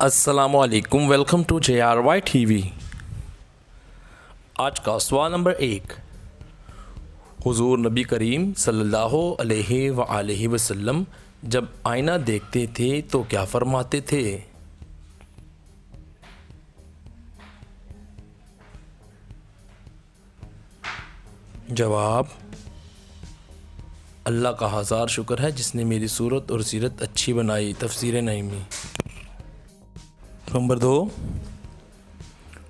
السلام علیکم، welcome to JRY TV۔ آج کا سوال نمبر 1، حضور نبی کریم صلی اللہ علیہ وآلہ وسلم جب آئینہ دیکھتے تھے تو کیا فرماتے تھے؟ جواب: اللہ کا ہزار شکر ہے جس نے میری صورت اور سیرت اچھی بنائی، تفسیر نعیمی۔ نمبر 2،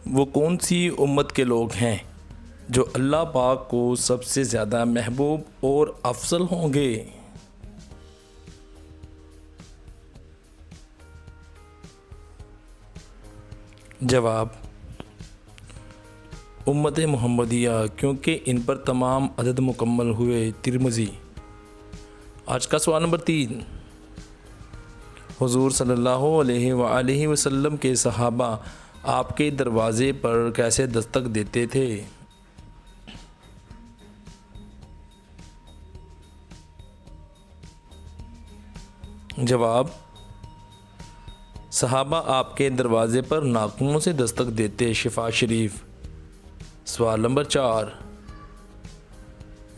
وہ کون سی امت کے لوگ ہیں جو اللہ پاک کو سب سے زیادہ محبوب اور افضل ہوں گے؟ جواب: امت محمدیہ، کیونکہ ان پر تمام عدد مکمل ہوئے۔ ترمذی۔ آج کا سوال نمبر 3، حضور صلی اللہ علیہ وآلہ وسلم کے صحابہ آپ کے دروازے پر کیسے دستک دیتے تھے؟ جواب: صحابہ آپ کے دروازے پر ناخنوں سے دستک دیتے۔ شفا شریف۔ سوال نمبر 4،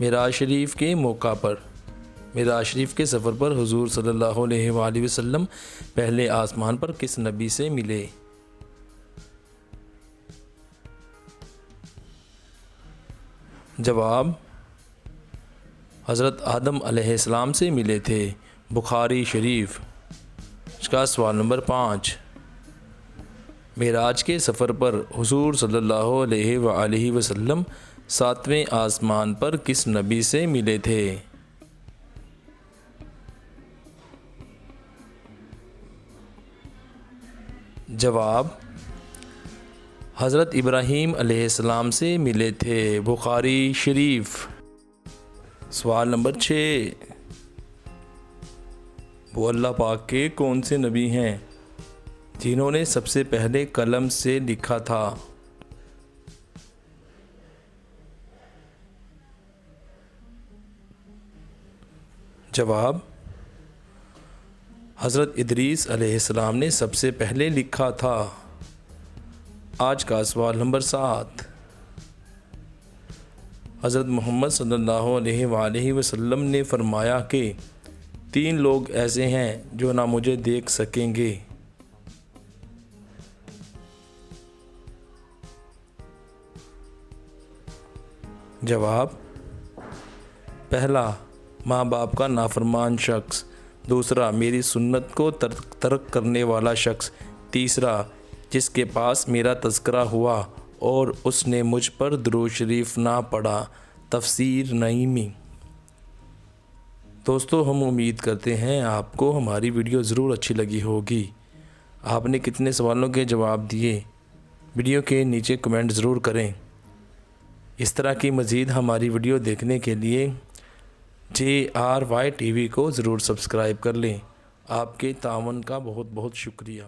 معراج شریف کے موقع پر، معراج شریف کے سفر پر حضور صلی اللہ علیہ وآلہ وسلم پہلے آسمان پر کس نبی سے ملے؟ جواب: حضرت آدم علیہ السلام سے ملے تھے۔ بخاری شریف۔ اس کا سوال نمبر 5، معراج کے سفر پر حضور صلی اللہ علیہ وآلہ وسلم 7ویں آسمان پر کس نبی سے ملے تھے؟ جواب: حضرت ابراہیم علیہ السلام سے ملے تھے۔ بخاری شریف۔ سوال نمبر 6، وہ اللہ پاک کے کون سے نبی ہیں جنہوں نے سب سے پہلے قلم سے لکھا تھا؟ جواب: حضرت ادریس علیہ السلام نے سب سے پہلے لکھا تھا۔ آج کا سوال نمبر 7، حضرت محمد صلی اللہ علیہ وآلہ وسلم نے فرمایا کہ 3 لوگ ایسے ہیں جو نہ مجھے دیکھ سکیں گے۔ جواب: پہلا، ماں باپ کا نافرمان شخص۔ دوسرا، میری سنت کو ترک کرنے والا شخص۔ تیسرا، جس کے پاس میرا تذکرہ ہوا اور اس نے مجھ پر درود شریف نہ پڑھا۔ تفسیر نعیمی۔ دوستو، ہم امید کرتے ہیں آپ کو ہماری ویڈیو ضرور اچھی لگی ہوگی۔ آپ نے کتنے سوالوں کے جواب دیے، ویڈیو کے نیچے کمنٹ ضرور کریں۔ اس طرح کی مزید ہماری ویڈیو دیکھنے کے لیے JRY TV کو ضرور سبسکرائب کر لیں۔ آپ کے تعاون کا بہت بہت شکریہ۔